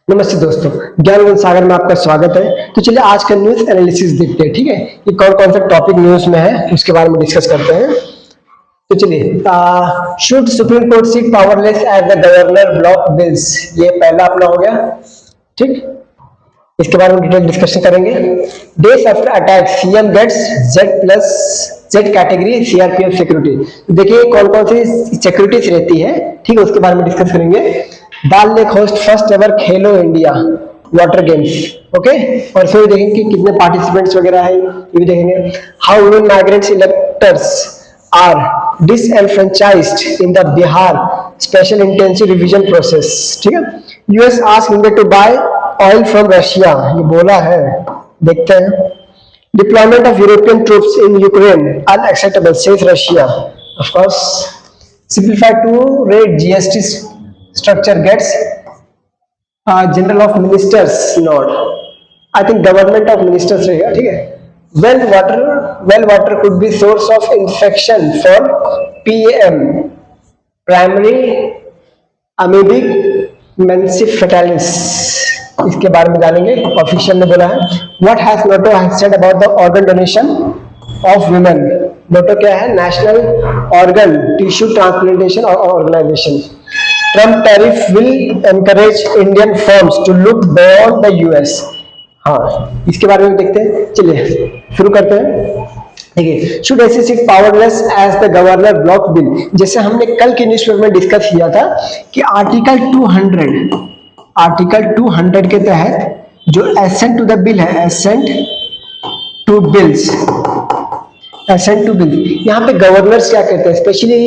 नमस्ते दोस्तों, ज्ञान सागर में आपका स्वागत है। तो चलिए आज का न्यूज एनालिसिस देखते हैं। ठीक है, ये कौन कौन सा टॉपिक न्यूज में है उसके बारे में डिस्कस करते हैं। तो चलिए, should Supreme Court sit powerless as the governor block bills, ये पहला अपना हो गया। ठीक, इसके बारे में डिटेल डिस्कशन करेंगे। Days after attack CM gets Z category CRPF security. देखिए कौन कौन सी सिक्योरिटीज रहती है, ठीक है, उसके बारे में डिस्कस करेंगे। दाल लेक होस्ट फर्स्ट एवर खेलो इंडिया वाटर गेम्स, ओके। और फिर देखेंगे कि कितने पार्टिसिपेंट्स वगैरह है, ये भी देखेंगे। How women migrants electors are disenfranchised in the Bihar special intensive revision process. ठीक है, US ask India to buy oil from Russia, ये बोला है, देखते हैं। Deployment of European troops in Ukraine unacceptable says Russia, of course. Simplified two rate GST structure gets general of ministers nod, I think government of ministers रहेगा, ठीक है। well water could be source of infection for PAM primary amoebic meningitis, इसके बारे में जानेंगे। Official ने बोला है। what has NATO said about the organ donation of women, NATO क्या है? National organ tissue transplantation organisation. Trump tariff will encourage Indian firms to look beyond the US, हाँ, इसके बारे में देखते हैं। चलिए शुरू करते हैं। देखिए, should SC sit powerless as the governor block bill, जैसे हमने कल के न्यूज़पेपर में डिस्कस किया था कि आर्टिकल 200 के तहत जो एसेंट टू द बिल है, एसेंट टू बिल्स, यहाँ पे गवर्नर्स क्या कहते हैं, स्पेशली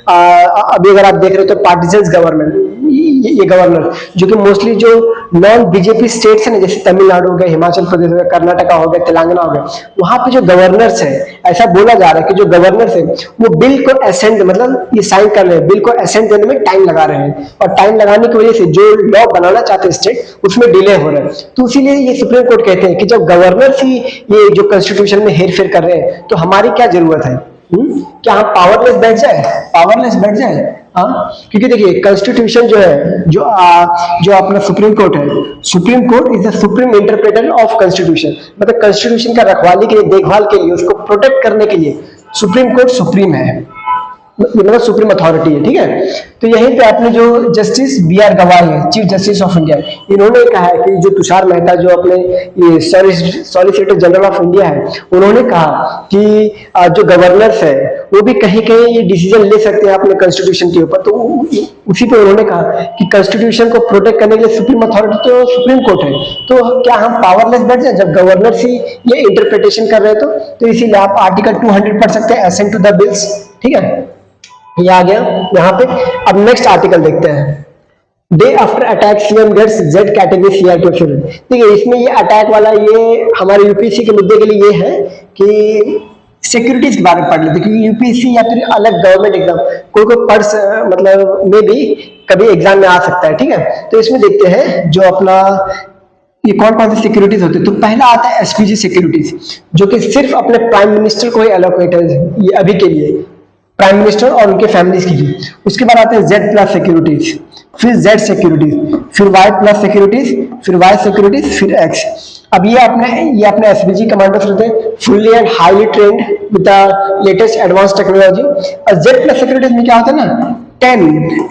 अभी अगर आप देख रहे हो तो पार्टिजन गवर्नर, ये गवर्नर जो कि मोस्टली जो नॉन बीजेपी स्टेट्स है ना, जैसे तमिलनाडु हो गया, हिमाचल प्रदेश हो गया, कर्नाटका हो गया, तेलंगाना हो गया, वहां पे जो गवर्नर्स है, ऐसा बोला जा रहा है कि जो गवर्नर्स है वो बिल को एसेंट, मतलब ये साइन कर रहे हैं, बिल को एसेंट देने में टाइम लगा रहे हैं, और टाइम लगाने की वजह से जो लॉ बनाना चाहते हैं स्टेट, उसमें डिले हो रहा है। तो इसीलिए ये सुप्रीम कोर्ट कहते हैं कि जब गवर्नर्स ही ये जो कॉन्स्टिट्यूशन में हेर फेर कर रहे हैं तो हमारी क्या जरूरत है? क्या हम पावरलेस बैठ जाए? हाँ, क्योंकि देखिए कॉन्स्टिट्यूशन जो है, जो अपना सुप्रीम कोर्ट है, supreme court is the supreme interpreter of constitution, मतलब कॉन्स्टिट्यूशन का रखवाली के लिए, देखभाल के लिए, उसको प्रोटेक्ट करने के लिए सुप्रीम कोर्ट सुप्रीम है, मतलब सुप्रीम अथॉरिटी है, ठीक है। तो यहीं पे आपने जो जस्टिस BR गवाई है, चीफ जस्टिस ऑफ इंडिया, इन्होंने कहा है कि जो तुषार मेहता जो अपने ये सॉलिसिटर जनरल ऑफ इंडिया है, उन्होंने कहा कि जो गवर्नर्स है वो भी कहीं कहीं ये डिसीजन ले सकते हैं अपने कॉन्स्टिट्यूशन के ऊपर। तो उसी पे उन्होंने कहा कि कॉन्स्टिट्यूशन को प्रोटेक्ट करने के लिए सुप्रीम अथॉरिटी तो सुप्रीम कोर्ट है, तो क्या हम पावरलेस बैठ जाए जब गवर्नर्स ही ये इंटरप्रिटेशन कर रहे हैं? तो इसीलिए आप आर्टिकल 200 पढ़ सकते हैं, एसेंट टू द बिल्स, ठीक है, ये आ गया यहाँ पे। अब नेक्स्ट आर्टिकल देखते हैं। Day after attack CM gets Z category CRPF. देखिए इसमें ये अटैक वाला, ये हमारे यूपीएससी के मुद्दे के लिए ये है कि सिक्योरिटीज के बारे में पढ़ लेते, क्योंकि यूपीएससी या फिर अलग गवर्नमेंट एग्जाम कोई पढ़, मतलब में भी कभी एग्जाम में आ सकता है, ठीक है। तो इसमें देखते हैं जो अपना ये कौन कौन सी सिक्योरिटीज होती है। तो पहला आता है एसपीजी सिक्योरिटीज, जो कि सिर्फ अपने प्राइम मिनिस्टर को ही एलोकेट है ये अभी के लिए, प्राइम मिनिस्टर और उनके फैमिलीज के लिए। उसके बाद आते हैं जेड प्लस सिक्योरिटीज, फिर जेड सिक्योरिटीज, फिर वाई प्लस सिक्योरिटीज, फिर वाई सिक्योरिटीज, फिर एक्स। अब ये अपने एसपीजी कमांडोज रहते हैं, fully and highly trained with the latest advance technology. और जेड प्लस सिक्योरिटीज में क्या होता है ना, 10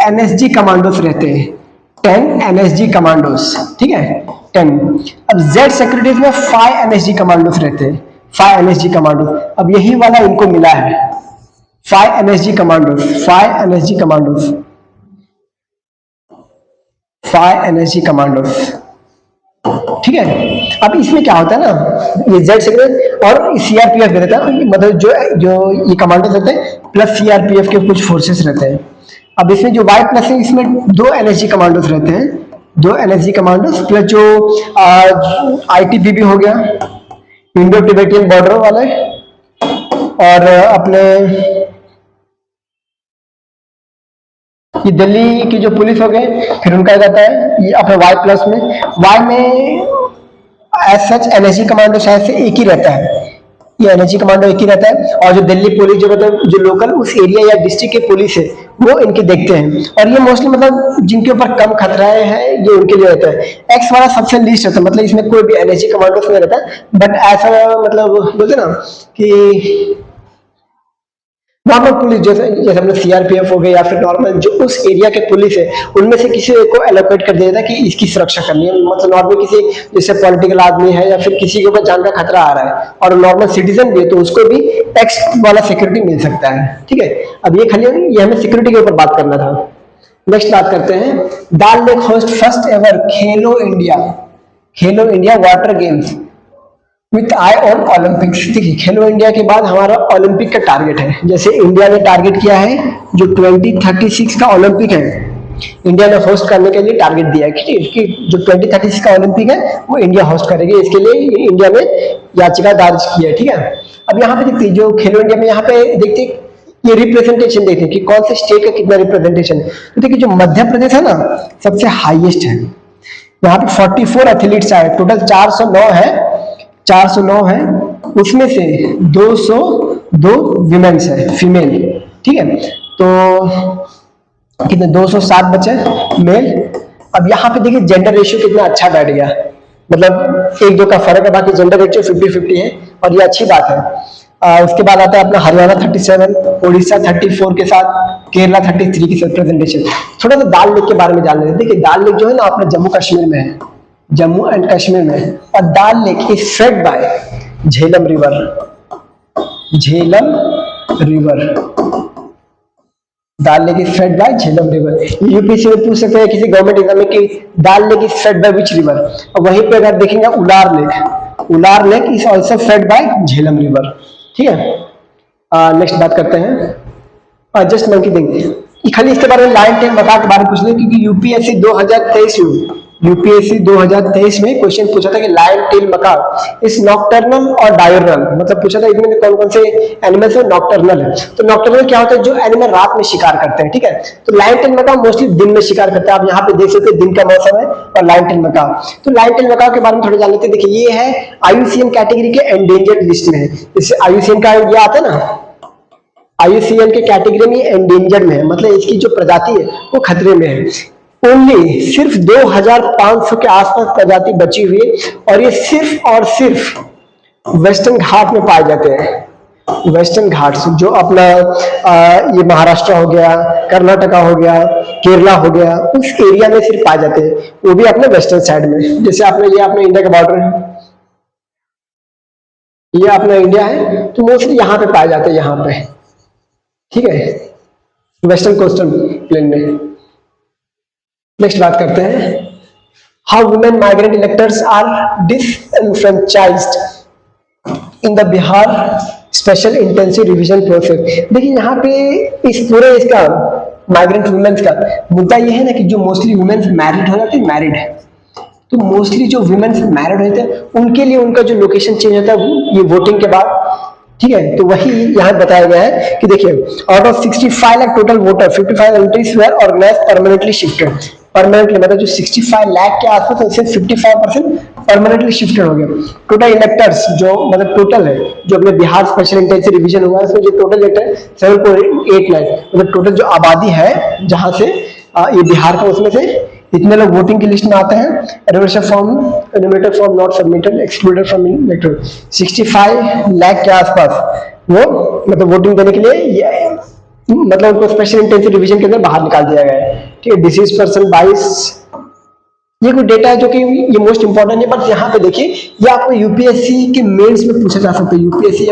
एनएसजी कमांडोज रहते हैं, 10 एनएसजी कमांडोज, ठीक है, 10। अब जेड सिक्योरिटीज में 5 एनएसजी कमांडोज रहते हैं, 5 एनएसजी कमांडोज। अब यही वाला इनको मिला है, 5 NSG commandos, 5 NSG commandos, 5 NSG commandos, ठीक है। अब इसमें क्या होता है ना, ये जेड सिक्योरिटी और सीआरपीएफ भी रहता है, मतलब जो ये कमांडोज रहते हैं प्लस सीआरपीएफ के कुछ फोर्सेस रहते हैं। अब इसमें जो वाई प्लस है, इसमें 2 एनएसजी कमांडोज रहते हैं, 2 एनएसजी कमांडोज, प्लस जो आईटीबीपी हो गया, इंडो टिबेटियन बॉर्डर वाले, और अपने ये दिल्ली की जो पुलिस हो गए, फिर उनका जाता है ये अपने वाई प्लस में। वाई में एज सच एनएसजी कमांडो शायद से एक ही रहता है, ये एनएसजी कमांडो एक ही रहता है, और जो दिल्ली पुलिस जो मतलब जो लोकल उस एरिया या डिस्ट्रिक्ट के पुलिस है वो इनके देखते हैं, और ये मोस्टली मतलब जिनके ऊपर कम खतरा है ये उनके लिए रहता है। एक्स वाला सबसे लीस्ट रहता है, मतलब इसमें कोई भी एनएसजी कमांडो नहीं रहता, बट ऐसा मतलब बोलते ना कि नॉर्मल पुलिस जैसे जैसे हमने सीआरपीएफ हो गए या फिर नॉर्मल जो उस एरिया के पुलिस है उनमें से किसी एक को एलोकेट कर दिया था कि इसकी सुरक्षा करनी है, मतलब नॉर्मल किसी जैसे पॉलिटिकल आदमी है या फिर किसी के ऊपर जान का खतरा आ रहा है और नॉर्मल सिटीजन भी है तो उसको भी टैक्स वाला सिक्योरिटी मिल सकता है। ठीक है, अब ये खाली ये हमें सिक्योरिटी के ऊपर बात करना था। नेक्स्ट बात करते हैं, दाल lake host first ever Khelo India water games with I on Olympics. देखिए खेलो इंडिया के बाद हमारा ओलंपिक का टारगेट है, जैसे इंडिया ने टारगेट किया है जो 2036 का ओलंपिक है इंडिया ने होस्ट करने के लिए टारगेट दिया है कि जो 2036 का ओलंपिक है वो इंडिया होस्ट करेगी, इसके लिए इंडिया ने याचिका दर्ज की है। ठीक है, अब यहाँ पे देखते जो खेलो इंडिया में यहाँ पे देखते ये रिप्रेजेंटेशन देखते हैं कि कौन से स्टेट का कितना रिप्रेजेंटेशन है। तो देखिए जो मध्य प्रदेश है ना सबसे हाईएस्ट है, यहाँ पे 44 एथलीट्स आए, टोटल 409 है, उसमें से 202 विमेन्स है फीमेल। ठीक है, तो कितने 207 बचे मेल। अब यहाँ पे देखिए जेंडर रेशियो कितना अच्छा बैठ गया, मतलब एक दो का फर्क है, बाकी जेंडर रेशियो 50-50 है और ये अच्छी बात है। उसके बाद आता है अपना हरियाणा 37, उड़ीसा 34 के साथ केरला 33 की रिप्रेजेंटेशन। थोड़ा सा दाल लेक के बारे में जान लेते हैं। देखिए दाल लेक जो है ना अपने जम्मू कश्मीर में है, जम्मू एंड कश्मीर में, और Dal lake is fed by Jhelum river. Dal lake is fed by Jhelum river. UPSC में पूछ सकते हैं किसी गवर्नमेंट एग्जाम में कि Dal lake is fed by which river, और वहीं पे अगर देखेंगे Wular lake is also fed by Jhelum river. ठीक है, नेक्स्ट बात करते हैं जस्ट मंकी थिंग, खाली इसके बारे में लाइन टेन बता के बारे में पूछ ले, क्योंकि यूपीएससी 2023 में क्वेश्चन पूछा था कि लायन टेल मकाउ इस नॉकटर्नल और डायurnal, मतलब पूछा था इसमें कौन कौन से एनिमल्स है नॉकटर्नल है। तो नॉकटर्नल क्या होता है, जो एनिमल रात में शिकार करते हैं। ठीक है, तो लायन टेल मकाउ मोस्टली दिन में शिकार करते हैं। आप यहाँ पे देख सकते हैं दिन का मौसम है और लायन टेल मकाउ। तो लायन टेल मकाउ के बारे में थोड़ा जान लेते हैं। देखिए ये है IUCN कैटेगरी के एंडेंजर्ड लिस्ट में है, जैसे IUCN का ये आता है ना, IUCN के कैटेगरी में एंडेंजर्ड में है, मतलब इसकी जो प्रजाति है वो खतरे में है। ओनली सिर्फ 2500 के आसपास प्रजाति बची हुई है, और ये सिर्फ और सिर्फ वेस्टर्न घाट में पाए जाते हैं। वेस्टर्न घाट्स जो अपना ये महाराष्ट्र हो गया, कर्नाटका हो गया, केरला हो गया, उस एरिया में सिर्फ पाए जाते हैं, वो भी अपने वेस्टर्न साइड में। जैसे आपने ये अपने इंडिया का बॉर्डर है, ये अपना इंडिया है, तो मोस्टली यहाँ पे पाए जाते हैं, यहाँ पे। ठीक है, वेस्टर्न कोस्टल प्लेन में। नेक्स्ट बात करते हैं, how women migrant electors are disenfranchised in the Bihar special intensive revision process. देखिए यहाँ पे इस पूरे इसका माइग्रेंट वुमेन्स का मुद्दा ये है ना कि जो मोस्टली वुमेन्स मैरिड हो जाते हैं, मैरिड है, तो मोस्टली जो वुमेन्स मैरिड होते हैं उनके लिए उनका जो लोकेशन चेंज होता है ये वोटिंग के बाद। ठीक है, तो वही यहाँ बताया गया है कि देखिए out of 65 lakh total voter 55 entries were organised permanently shifted. Permanently मतलब जो 65 लाख के आसपास उससे 55% परमानेंटली शिफ्टेड हो गया। टोटल इलेक्टर्स जो मतलब टोटल है जो अपने बिहार स्पेशल इंटेंसिव रिवीजन हुआ है उसमें जो टोटल इलेक्टर 7.8 लाख, मतलब टोटल जो आबादी है जहां से ये बिहार का, उसमें से इतने लोग वोटिंग की लिस्ट में आते हैं। Enumeration form enumerated form not submitted excluded from electoral 65 lakh के आसपास वो मतलब वोटिंग देने के लिए मतलब उनको स्पेशल इंटेंसिव रिवीजन के अंदर बाहर निकाल दिया गया है। ठीक है, डिसीज पर्सन 22, ये कोई डेटा है जो कि ये मोस्ट इंपॉर्टेंट है। बट यहाँ पे देखिए ये आपको यूपीएससी के मेंस में पूछा जा सकता है, यूपीएससी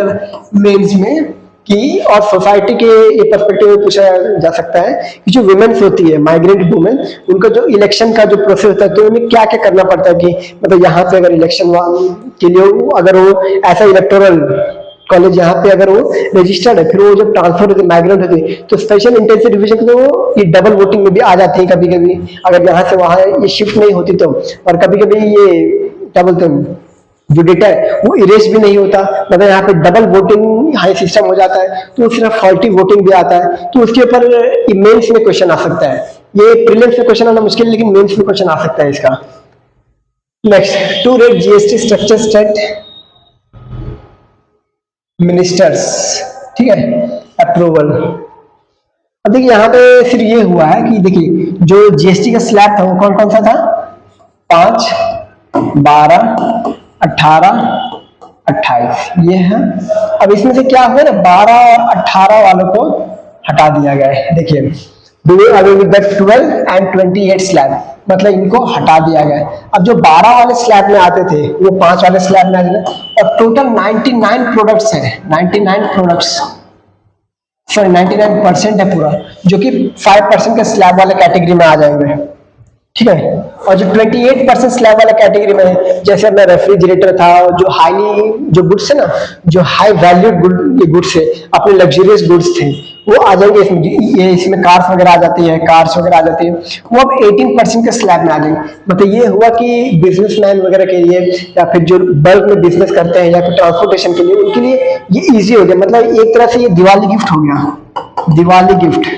मेंस में कि और सोसाइटी के ये पर्सपेक्टिव में पूछा जा सकता है कि जो वुमेन्स होती है माइग्रेंट वुमेन, उनका जो इलेक्शन का जो प्रोसेस होता है तो उन्हें क्या क्या करना पड़ता है कि मतलब यहाँ पे अगर इलेक्शन के लिए अगर वो ऐसा इलेक्टोरल कॉलेज यहाँ पे अगर वो रजिस्टर्ड है, फिर वो जब ट्रांसफर होती है माइग्रेंट होती है तो स्पेशल इंटेंसिव रिवीजन तो वो ये डबल वोटिंग में भी आ जाती है कभी कभी, अगर यहाँ से वहां ये शिफ्ट नहीं होती तो। और कभी कभी ये क्या बोलते हैं जो डेटा है वो इरेज भी नहीं होता, मतलब यहाँ पे डबल वोटिंग हाई सिस्टम हो जाता है, तो सिर्फ फॉल्टी वोटिंग भी आता है। तो उसके ऊपर मेंस में क्वेश्चन आ सकता है, ये प्रीलिम्स में क्वेश्चन आना मुश्किल, लेकिन मेंस में क्वेश्चन आ सकता है इसका। Next, two rate GST structure state ministers, ठीक है, अप्रूवल। अब देखिए यहाँ पे फिर ये हुआ है कि देखिए जो जीएसटी का स्लैब था वो कौन कौन सा था, 5, 12, 18, 28 ये है। अब इसमें से क्या हुआ ना, 12 और 18 वालों को हटा दिया गया है। देखिए do away with the 12 and 28 slab, मतलब इनको हटा दिया गया है। अब जो 12 वाले स्लैब में आते थे वो 5 वाले स्लैब में आ जाते, और टोटल 99 प्रोडक्ट्स हैं, 99 प्रोडक्ट्स, सॉरी 99% है पूरा, जो कि 5% के स्लैब वाले कैटेगरी में आ जाएंगे, ठीक है। और जो 28% स्लैब वाला कैटेगरी में है, जैसे अपना रेफ्रिजरेटर था, जो हाईली जो गुड्स है ना, जो हाई वैल्यूड गुड्स है, अपने लग्जरियस गुड्स थे, वो आ जाएंगे इसमें। ये इसमें कार्स वगैरह आ जाती है, कार्स वगैरह आ जाती है, वो अब 18% के स्लैब में आ जाएंगे। मतलब ये हुआ कि बिजनेसमैन वगैरह के लिए, या फिर जो बल्क में बिजनेस करते हैं, या फिर ट्रांसपोर्टेशन के लिए, उनके लिए ये ईजी हो गया। मतलब एक तरह से ये दिवाली गिफ्ट हो गया, दिवाली गिफ्ट,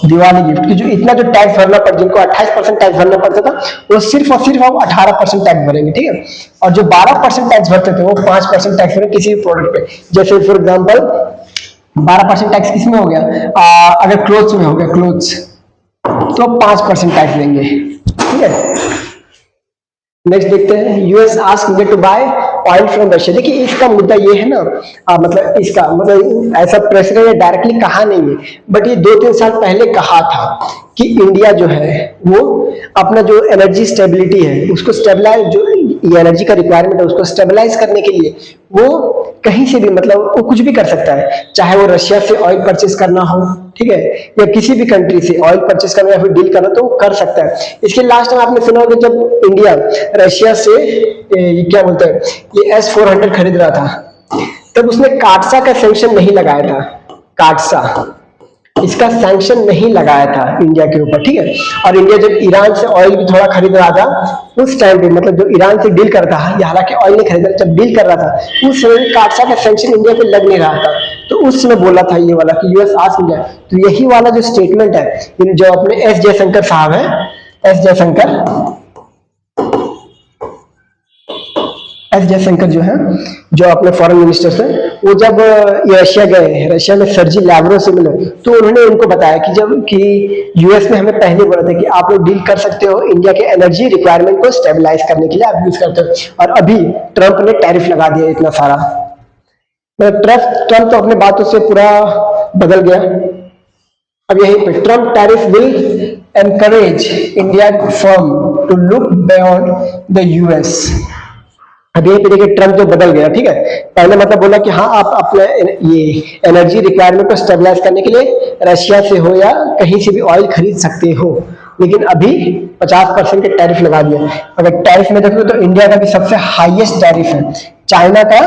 दिवाली गिफ्ट की जो इतना जो टैक्स भरना पड़ता, जिनको 28% टैक्स भरना पड़ता था, वो सिर्फ और सिर्फ अब 18% टैक्स भरेंगे, ठीक है। और जो 12% टैक्स भरते थे वो 5% टैक्स भरेंगे किसी भी प्रोडक्ट पे। जैसे फॉर एग्जांपल 12% टैक्स किस में हो गया, अगर क्लोथ्स में हो गया, क्लोथ्स, तो 5% टैक्स देंगे, ठीक है। नेक्स्ट देखते हैं, US ask India to buy oil from Russia. देखिए इसका मुद्दा ये है ना, मतलब इसका मतलब ऐसा प्रेसिडेंट ने डायरेक्टली कहा नहीं है, बट ये 2-3 साल पहले कहा था कि इंडिया जो है वो अपना जो एनर्जी स्टेबिलिटी है उसको स्टेबलाइज, जो एनर्जी का रिक्वायरमेंट है उसको स्टेबलाइज करने के लिए वो कहीं से भी, मतलब वो कुछ भी कर सकता है, चाहे वो रशिया से ऑयल परचेज करना हो, ठीक है, या किसी भी कंट्री से ऑयल परचेज करना या फिर डील करना, तो वो कर सकता है। इसके लास्ट टाइम आपने सुना होगा जब इंडिया रशिया से ये क्या बोलते हैं, ये S-400 खरीद रहा था, तब उसने काटसा का सैंक्शन नहीं लगाया था, काटसा इसका सैंक्शन नहीं लगाया था इंडिया के ऊपर, ठीक है। और इंडिया जब ईरान से ऑयल भी थोड़ा खरीद रहा था उस टाइम पे, मतलब जो ईरान से डील करता है, हालांकि ऑयल नहीं खरीद रहा, जब डील कर रहा था उस समय काटसा का सैंक्शन इंडिया पे लग नहीं रहा था, तो उस समय बोला था ये वाला कि यूएस आस्क इंडिया। तो यही वाला जो स्टेटमेंट है जो अपने एस जयशंकर साहब है, एस जयशंकर जो है, जो अपने फॉरेन मिनिस्टर थे, वो जब ये रशिया गए, रशिया में सर्जी लैवरोव से मिले, तो उन्होंने उनको बताया कि जब कि यूएस में हमें पहले बोला था कि आप लोग डील कर सकते हो इंडिया के एनर्जी रिक्वायरमेंट को स्टेबलाइज करने के लिए आप यूज करते हो, और अभी ट्रंप ने टैरिफ लगा दिया इतना सारा। ट्रंप तो अपने बातों से पूरा बदल गया। अब यहीं पे Trump tariff will encourage India firm to look beyond the US. अब यहीं पे देखिए ट्रंप जो बदल गया, ठीक है। पहले मतलब बोला कि हाँ आप अपने ये एनर्जी रिक्वायरमेंट को स्टेबलाइज करने के लिए रशिया से हो या कहीं से भी ऑयल खरीद सकते हो, लेकिन अभी 50% के टैरिफ लगा दिया। अगर टैरिफ में देखो तो इंडिया का भी सबसे हाईएस्ट टैरिफ है, चाइना का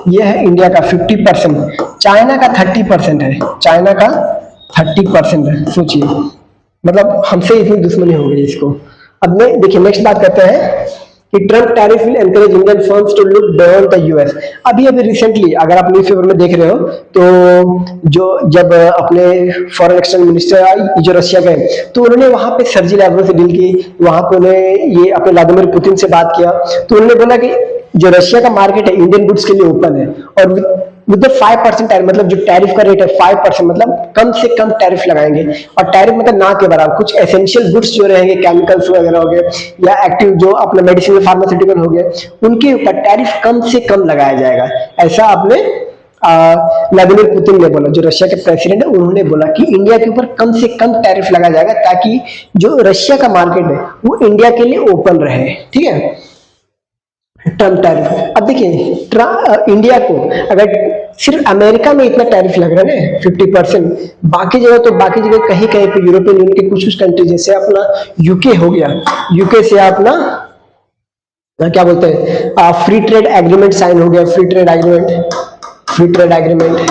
ये है, इंडिया का 50%, चाइना का 30% है, चाइना का 30% है। सोचिए, मतलब हमसे इतनी दुश्मनी हो गई इसको। अब मैं देखिए नेक्स्ट बात करते हैं कि Trump tariff will encourage Indian firms to look beyond the US. अभी रिसेंटली अगर आप न्यूज़पेपर में देख रहे हो तो जो जब अपने फॉरेन एक्सचेंज मिनिस्टर जो रशिया गए तो उन्होंने वहां पे सर्जी लैवरोव से डील की, वहां पे उन्हें ये अपने व्लादिमीर पुतिन से बात किया, तो उन्होंने बोला कि जो रशिया का मार्केट है इंडियन गुड्स के लिए ओपन है, और विद 5% टैरिफ, मतलब जो टैरिफ का रेट है 5%, मतलब कम से कम टैरिफ लगाएंगे। और टैरिफ मतलब ना के बराबर, कुछ एसेंशियल गुड्स जो रहेंगे, केमिकल्स वगैरह हो गए या एक्टिव जो अपना मेडिसिन फार्मास्यूटिकल हो गए, उनके ऊपर टैरिफ कम से कम लगाया जाएगा। ऐसा आपने व्लादिमीर पुतिन ने बोला, जो रशिया के प्रेसिडेंट है, उन्होंने बोला कि इंडिया के ऊपर कम से कम टैरिफ लगाया जाएगा ताकि जो रशिया का मार्केट है वो इंडिया के लिए ओपन रहे, ठीक है। ट्रंप टैरिफ, अब देखिए इंडिया को अगर सिर्फ अमेरिका में इतना टैरिफ लग रहा है ना 50%, बाकी जगह तो बाकी जगह कहीं कहीं पे यूरोपियन यूनियन के कुछ कुछ कंट्री जैसे अपना यूके हो गया, यूके से अपना क्या बोलते हैं फ्री ट्रेड एग्रीमेंट साइन हो गया, फ्री ट्रेड एग्रीमेंट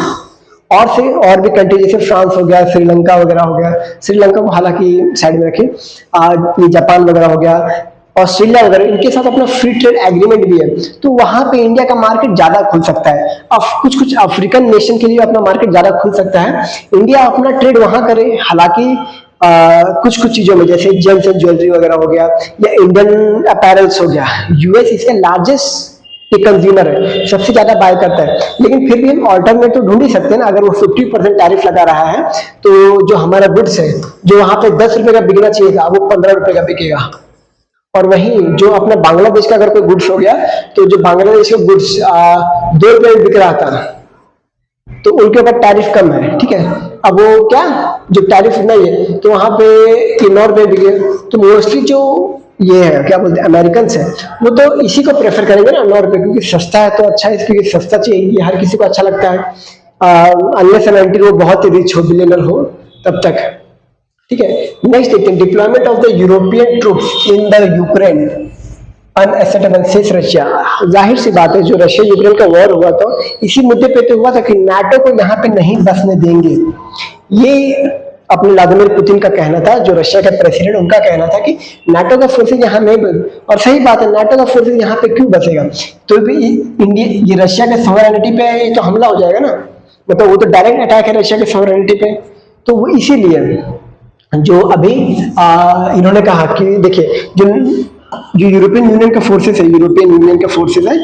और से और भी कंट्री जैसे फ्रांस हो गया, श्रीलंका वगैरह हो गया, श्रीलंका को हालांकि साइड में रखें, ये जापान वगैरह हो गया, ऑस्ट्रेलिया वगैरह, इनके साथ अपना फ्री ट्रेड एग्रीमेंट भी है, तो वहां पे इंडिया का मार्केट ज्यादा खुल सकता है। अब कुछ कुछ अफ्रीकन नेशन के लिए अपना मार्केट ज्यादा खुल सकता है, इंडिया अपना ट्रेड वहां करे। हालांकि कुछ कुछ चीजों में जैसे जेम्स एंड ज्वेलरी वगैरह हो गया या इंडियन अपैरल्स हो गया, यूएस इसका लार्जेस्ट ये कंज्यूमर है, सबसे ज्यादा बाय करता है, लेकिन फिर भी हम ऑल्टरनेट तो ढूंढ ही सकते हैं ना। अगर वो 50% टैरिफ लगा रहा है, तो जो हमारा गुड्स है, जो वहां पे 10 रुपए का बिकना चाहिए था, वो 15 रुपए का बिकेगा। और वहीं जो अपना बांग्लादेश का अगर कोई गुड्स हो गया, तो जो बांग्लादेश का गुड्स 2 रुपए में बिक रहा था, तो उनके ऊपर टैरिफ कम है, ठीक है। अब वो क्या, जो टैरिफ नहीं है, तो वहां पे ये 9 रुपए बिके। तो मोस्टली जो ये है, क्या बोलते हैं, अमेरिकन है, वो तो इसी को प्रेफर करेंगे ना, 9 रुपए, क्योंकि सस्ता है तो अच्छा है, इसलिए सस्ता चाहिए, ये हर किसी को अच्छा लगता है। अनलेस एंड अनटिल वो बहुत ही रिच हो, बिलियनर हो, तब तक, ठीक है। नेक्स्ट देखते हैं, deployment of the European troops in the Ukraine unacceptable since Russia. जाहिर सी बात है, जो रशिया यूक्रेन का वॉर हुआ था, इसी मुद्दे पे तो हुआ था कि नाटो को यहाँ पे नहीं बसने देंगे। ये अपने व्लादिमीर पुतिन का कहना था, जो रशिया के प्रेसिडेंट, उनका कहना था कि नाटो का फोर्सेज यहाँ नहीं बस, और सही बात है, नाटो का फोर्सेज यहाँ पे क्यों बसेगा? तो भी इंडिया, ये रशिया के सॉवरेनिटी पे ये तो हमला हो जाएगा ना, मतलब वो तो डायरेक्ट अटैक है रशिया के सॉवरेनिटी पे। तो वो इसीलिए जो अभी इन्होंने कहा कि देखिए, जो जो यूरोपियन यूनियन का फोर्सेस है, यूरोपियन यूनियन का फोर्सेस है,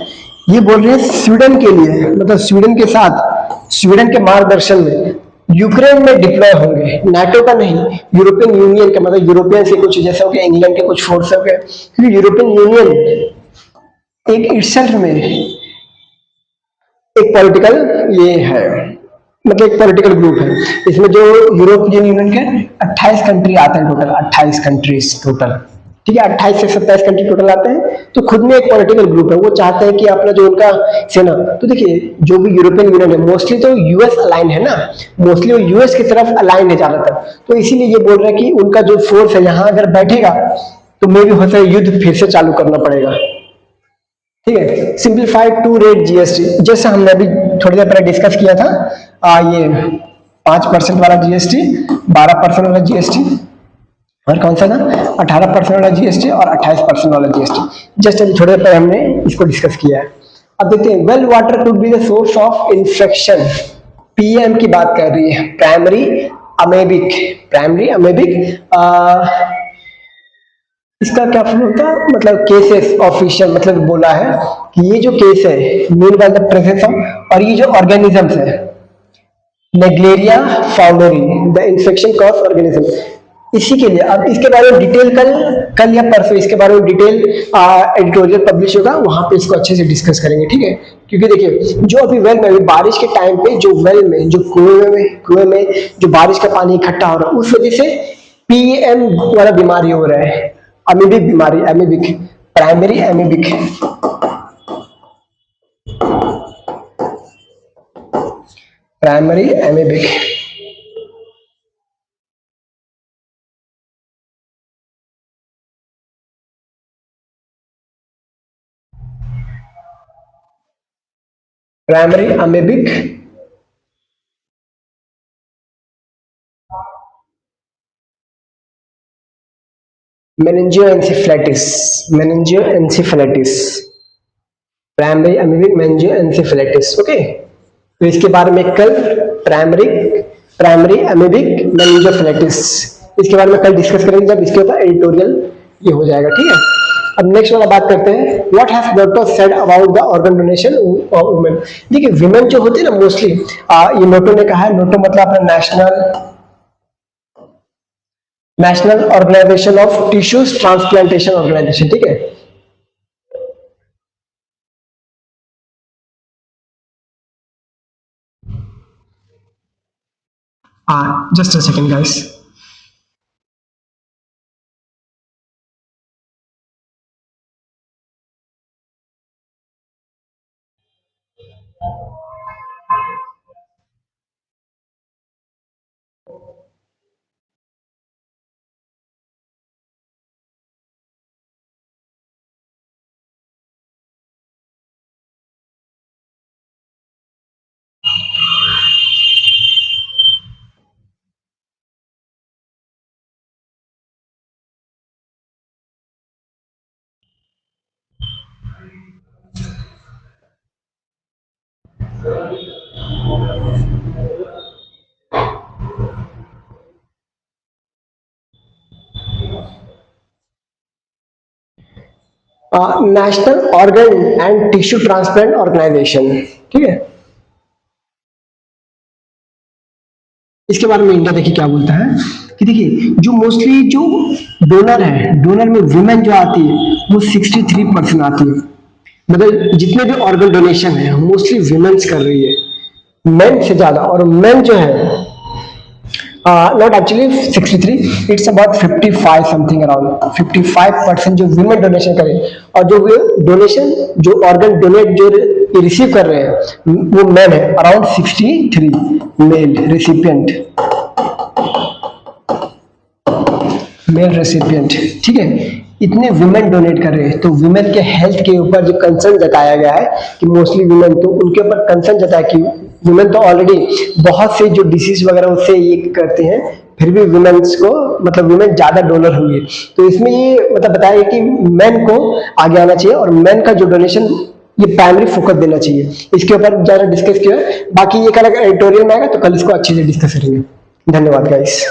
ये बोल रहे हैं स्वीडन के लिए, मतलब स्वीडन के साथ, स्वीडन के मार्गदर्शन में यूक्रेन में डिप्लॉय होंगे, नाटो का नहीं, यूरोपियन यूनियन का, मतलब यूरोपियन से कुछ, जैसे हो गया इंग्लैंड के कुछ फोर्स हो गए, क्योंकि यूरोपियन यूनियन एक इटसेल्फ में एक पॉलिटिकल ये है, मतलब एक पॉलिटिकल ग्रुप है। इसमें जो यूरोपियन यूनियन के 28 कंट्री आते हैं टोटल, 28 कंट्रीज टोटल, ठीक है, 28 से 27 कंट्री टोटल आते हैं, तो खुद में एक पॉलिटिकल ग्रुप है। वो चाहते हैं कि अपना जो उनका सेना, तो देखिए जो भी यूरोपियन यूनियन है, मोस्टली तो यूएस अलाइन है ना, मोस्टली वो यूएस की तरफ अलाइन है ज्यादातर, तो इसीलिए ये बोल रहे हैं कि उनका जो फोर्स है यहाँ अगर बैठेगा, तो मे भी हो सकता है युद्ध फिर से चालू करना पड़ेगा, ठीक है। सिंप्लीफाइड टू रेट जीएसटी, जैसे हमने अभी थोड़ी देर पहले डिस्कस किया था, ये 5% वाला जीएसटी, 12% वाला जीएसटी, और कौन सा था, 18% वाला जीएसटी और 28% वाला जीएसटी, जस्ट अभी थोड़ी देर पहले हमने इसको डिस्कस किया है। अब देखते हैं, well water could be the source of infection, PM की बात कर रही है, प्राइमरी अमेबिक, प्राइमरी अमेबिक, इसका क्या फुल होता है, मतलब केसेस ऑफिशियल, मतलब बोला है कि ये जो केस है, mean by the presence of, और ये जो ऑर्गेनिजम्स है, नेग्लेरिया फाउलरी, द इन्फेक्शन कॉज ऑर्गेनिज्म, इसी के लिए। अब इसके बारे में डिटेल कल कल या परसों इसके बारे में डिटेल एडिटोरियल पब्लिश होगा, वहां पे इसको अच्छे से डिस्कस करेंगे, ठीक है। क्योंकि देखिए, जो अभी वेल में, बारिश के टाइम पे जो वेल में, जो कुएं में जो बारिश का पानी इकट्ठा हो रहा है, उस वजह से पीएम वाला बीमारी हो रहा है, अमीबिक बीमारी, amoebic, primary amoebic, primary amoebic. Primary amoebic meningoencephalitis, meningoencephalitis, primary amoebic meningoencephalitis, okay. तो इसके बारे में कल, प्राइमरी प्राइमरी अमीबिक मेनिंजियोफ्लाइटिस, इसके बारे में कल डिस्कस करेंगे, जब इसके ऊपर एडिटोरियल ये हो जाएगा, ठीक है। अब नेक्स्ट वाला बात करते हैं, what has doctor said about the organ donation women. देखिए, विमेन जो होती है ना, मोस्टली ये नोटो ने कहा है, नोटो मतलब अपना national organisation of tissues transplantation organisation, ठीक है। Just a second guys. National organ and tissue transplant organisation, ठीक है। इसके बारे में इंडिया देखिए क्या बोलता है कि देखिए जो मोस्टली जो डोनर है, डोनर में वुमेन जो आती है वो 63% आती है, मतलब जितने भी ऑर्गन डोनेशन है मोस्टली वुमेन्स कर रही है, मेन से ज्यादा। और मेन जो है not actually 63, it's about 55 something, around 55% जो वुमेन डोनेशन करें, और जो डोनेशन जो ऑर्गन डोनेट जो रिसीव कर रहे हैं वो मेन है, around 63 male recipient, male recipient, ठीक है। इतने वुमेन डोनेट कर रहे हैं, तो वुमेन के हेल्थ के ऊपर जो कंसर्न जताया गया है कि मोस्टली वुमेन, तो उनके ऊपर कंसर्न जताया कि वुमेन तो ऑलरेडी बहुत से जो डिसीज वगैरह उससे ये करते हैं, फिर भी वुमेन्स को मतलब वुमेन ज्यादा डोनर हुई है। तो इसमें ये मतलब बताया कि मेन को आगे आना चाहिए और मेन का जो डोनेशन ये प्राइमरी फोकस देना चाहिए। इसके ऊपर ज्यादा डिस्कस किया है, बाकी ये कल एडिटोरियल में आएगा तो कल इसको अच्छे से डिस्कस करेंगे। धन्यवाद गाइस।